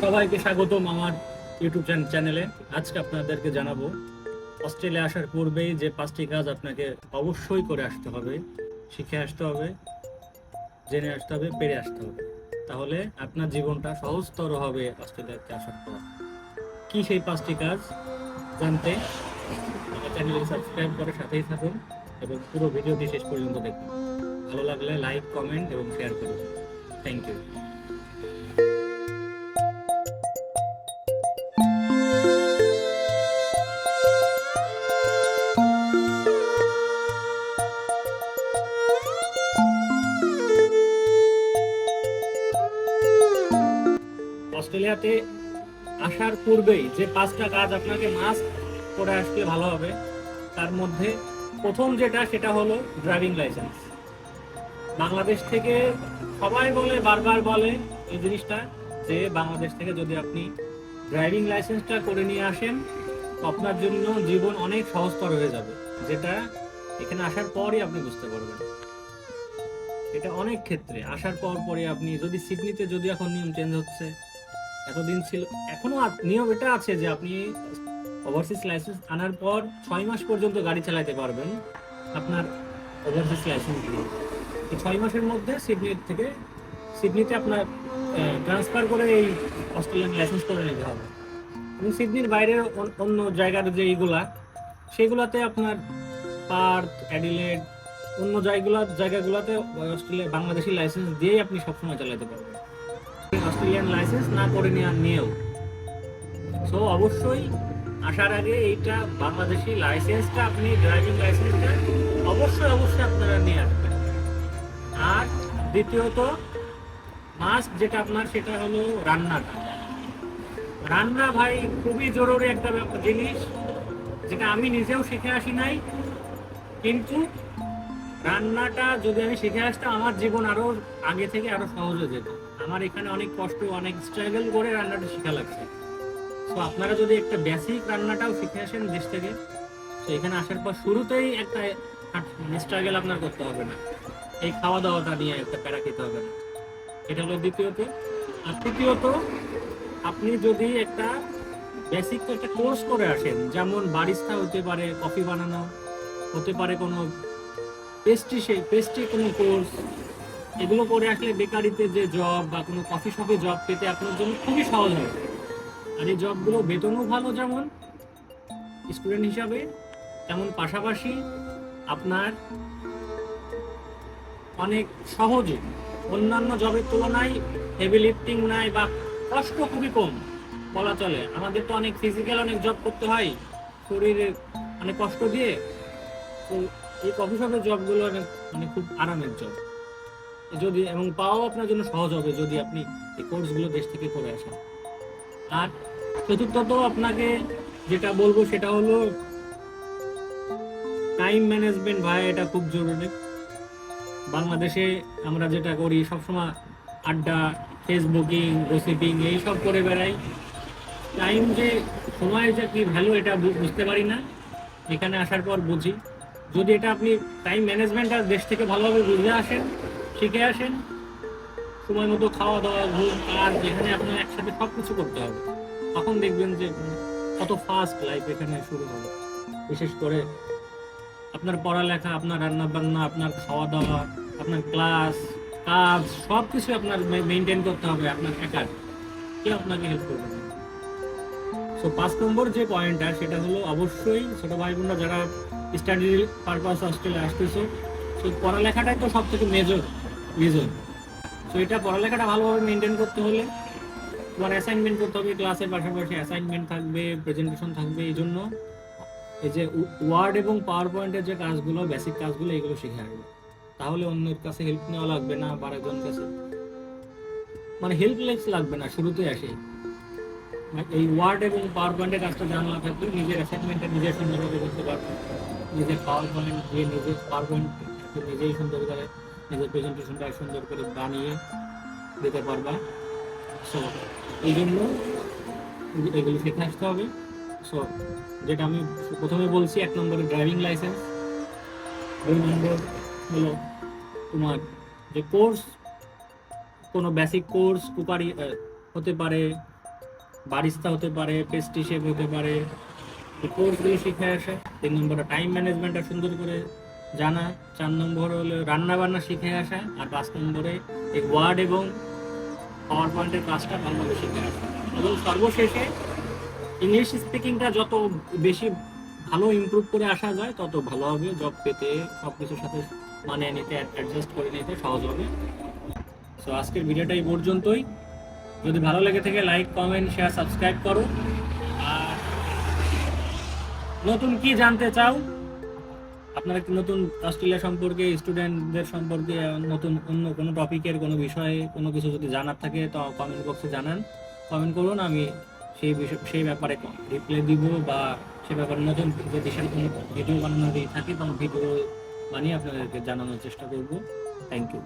সবাইকে স্বাগতম আমার ইউটিউব চ্যানেলে। আজকে আপনাদেরকে জানাবো অস্ট্রেলিয়া আসার পূর্বেই যে 5টি কাজ আপনাকে অবশ্যই করে আসতে হবে, শিখে আসতে হবে, জেনে আসতে হবে, পেরে আসতে হবে। তাহলে আপনার জীবনটা সহজতর হবে অস্ট্রেলিয়াতে আসার পর। কি সেই 5টি কাজ জানতে আমার চ্যানেলটি সাবস্ক্রাইব করে সাথেই থাকুন এবং পুরো ভিডিওটি শেষ পর্যন্ত দেখুন। ভালো লাগলে লাইক, কমেন্ট এবং শেয়ার করুন। Thank you. অস্ট্রেলিয়াতে আসার পূর্বেই যে 5টা কাজ আপনাকে মাস্ট করে আসলে ভালো হবে, তার মধ্যে প্রথম যেটা সেটা হলো ড্রাইভিং লাইসেন্স। বাংলাদেশ থেকে সবাই বলে, বারবার বলে এই জিনিসটা, যে বাংলাদেশ থেকে যদি আপনি ড্রাইভিং লাইসেন্সটা করে নিয়ে আসেন আপনার জন্য জীবন অনেক সহজতর হয়ে যাবে, যেটা এখানে আসার পরই আপনি বুঝতে পারবেন। এটা অনেক ক্ষেত্রে আসার পরই আপনি, যদি সিডনিতে যদি এখন নিয়ম চেঞ্জ হচ্ছে, এতদিন ছিল, এখনো নিয়ম এটা আছে যে আপনি ওভারসিজ লাইসেন্স আনার পর 6 মাস পর্যন্ত গাড়ি চালাতে পারবেন আপনার ওভারসিজ লাইসেন্স দিয়ে। এই 6 মাসের মধ্যে সিডনিতে আপনার ট্রান্সফার করে এই অস্ট্রেলিয়ান লাইসেন্স করে নিতে হবে। এবং সিডনির বাইরের অন্য জায়গার যে এইগুলা, সেগুলাতে আপনার পার্থ, অ্যাডিলেড, অন্য জায়গাগুলোতে বাংলাদেশি লাইসেন্স দিয়েই আপনি সবসময় চালাতে পারবেন, অস্ট্রেলিয়ান লাইসেন্স না করে নিয়েও। সো অবশ্যই আসার আগে এইটা বাংলাদেশি লাইসেন্সটা, আপনি ড্রাইভিং লাইসেন্সটা অবশ্যই আপনারা নিয়ে আসবেন। আর দ্বিতীয়ত মাস্ট যেটা আপনার, সেটা হলো রান্নাটা। রান্না ভাই খুবই জরুরি একটা জিনিস, যেটা আমি নিজেও শিখে আসি নাই, কিন্তু রান্নাটা যদি আমি শিখে আসতাম আমার জীবন আরো আগে থেকে আরো সহজ হয়ে যেত। আমার এখানে অনেক কষ্ট, অনেক স্ট্রাগল করে রান্নাটা শেখা লাগছে। তো আপনারা যদি একটা বেসিক রান্নাটাও শিখে আসেন দেশ থেকে, তো এখানে আসার পর শুরুতেই একটা স্ট্রাগল আপনার করতে হবে না, এই খাওয়া দাওয়াটা নিয়ে একটা প্যারা খেতে হবে না। এটা হলো দ্বিতীয়ত। আর তৃতীয়ত, আপনি যদি একটা বেসিক একটা কোর্স করে আসেন, যেমন বারিস্তা হতে পারে, কফি বানানো হতে পারে, কোনো পেস্ট্রি কোনো কোর্স, এগুলো করে আসলে বেকারিতে যে জব বা কোনো কফি শপে জব পেতে আপনার জন্য খুবই সহজ হবে। আর এই জবগুলো বেতনও ভালো যেমন স্টুডেন্ট হিসাবে, তেমন পাশাপাশি আপনার অনেক সহজে অন্যান্য জবের তুলনায় হেভি লিফটিং নাই বা কষ্ট খুবই কম বলা চলে। আমাদের তো অনেক ফিজিক্যাল অনেক জব করতে হয় শরীরে অনেক কষ্ট দিয়ে। তো এই কফি শপের জবগুলো অনেক খুব আরামের জব, যদি এবং পাওয়াও আপনার জন্য সহজ হবে যদি আপনি এই কোর্সগুলো দেশ থেকে করে আসেন। আর চতুর্থত আপনাকে যেটা বলবো সেটা হলো টাইম ম্যানেজমেন্ট। ভাই এটা খুব জরুরি। বাংলাদেশে আমরা যেটা করি সবসময় আড্ডা, ফেসবুকিং, গসিপিং এইসব করে বেড়াই। টাইম যে সময়ের যে কি ভ্যালু এটা বুঝতে পারি না, এখানে আসার পর বুঝি। যদি এটা আপনি টাইম ম্যানেজমেন্টটা দেশ থেকে ভালোভাবে বুঝে আসেন, শিখে আসেন, সময় মতো খাওয়া দাওয়া, ঘুম, কাজ, যেখানে আপনার একসাথে সব কিছু করতে হবে, তখন দেখবেন যে কত ফাস্ট লাইফ এখানে শুরু হবে। বিশেষ করে আপনার পড়ালেখা, আপনার রান্না বান্না, আপনার খাওয়া দাওয়া, আপনার ক্লাস, কাজ, সব কিছু আপনার মেনটেন করতে হবে আপনার একার, কেউ আপনাকে হেল্প করবে না। সো 5 নম্বর যে পয়েন্টটা, সেটা হলো অবশ্যই ছোট ভাই বোনরা যারা স্টাডি পারপাস অস্ট্রেলিয়া আসতেছো, সেই পড়ালেখাটাই তো সব থেকে মেজর রিজন। সো এটা পড়ালেখাটা ভালোভাবে মেনটেন করতে হলে তোমার অ্যাসাইনমেন্ট করতে হবে, ক্লাসের পাশাপাশি অ্যাসাইনমেন্ট থাকবে, প্রেজেন্টেশন থাকবে। এই জন্য এই যে ওয়ার্ড এবং পাওয়ার পয়েন্টের যে কাজগুলো, বেসিক কাজগুলো, এগুলো শিখে আসবে। তাহলে অন্যের কাছে হেল্প নেওয়া লাগবে না, বা একজন কাছে হেল্পলেস লাগবে না শুরুতে আসে। এই ওয়ার্ড এবং পাওয়ার পয়েন্টের কাজটা জানা থাকলে নিজের অ্যাসাইনমেন্টটা নিজের সুন্দরভাবে করতে পারবে। নিজের পাওয়ার পয়েন্ট দিয়ে নিজের পাওয়ার পয়েন্ট নিজেই সুন্দর করে নিজের প্রেজেন্টেশনটা সুন্দর করে বানিয়ে দিতে পারবা। সো এই জন্য এগুলো শিখে আসতে হবে। সো যেটা আমি প্রথমে বলছি, 1 নম্বরে ড্রাইভিং লাইসেন্স, 2 নম্বর হলো তোমার যে কোর্স, কোনো বেসিক কোর্স কুকারি হতে পারে, বারিস্তা হতে পারে, পেস্ট্রি শেফ হতে পারে, কোর্সগুলো শিখে আসা। 3 নম্বরে টাইম ম্যানেজমেন্টটা সুন্দর করে জানা। 4 নম্বর হলো রান্না বান্না শিখে আসা। আর 5 নম্বরে এই ওয়ার্ড এবং পাওয়ার পয়েন্টের কাজটা ভালোভাবে শিখে আসা। এবং সর্বশেষে ইংলিশ স্পিকিংটা যত বেশি ভালো ইমপ্রুভ করে আসা যায় তত ভালো হবে, জব পেতে সব কিছুর সাথে মানিয়ে নিতে, অ্যাডজাস্ট করে নিতে সহজ হবে। সো আজকের ভিডিওটা এই পর্যন্তই। যদি ভালো লেগে থাকে লাইক, কমেন্ট, শেয়ার, সাবস্ক্রাইব করো। আর নতুন কি জানতে চাও, আপনারা কি নতুন অস্ট্রেলিয়া সম্পর্কে, স্টুডেন্টদের সম্পর্কে, নতুন অন্য কোনো টপিকের কোনো বিষয়ে কোনো কিছু যদি জানার থাকে তো কমেন্ট বক্সে জানান, কমেন্ট করুন। আমি সেই বিষয় সেই ব্যাপারে রিপ্লাই দিব, বা সে ব্যাপারে নতুন যদি সেরকম কোনো ভিডিও বানানোর থাকে তখন ভিডিও বানিয়ে আপনাদেরকে জানানোর চেষ্টা করব। Thank you.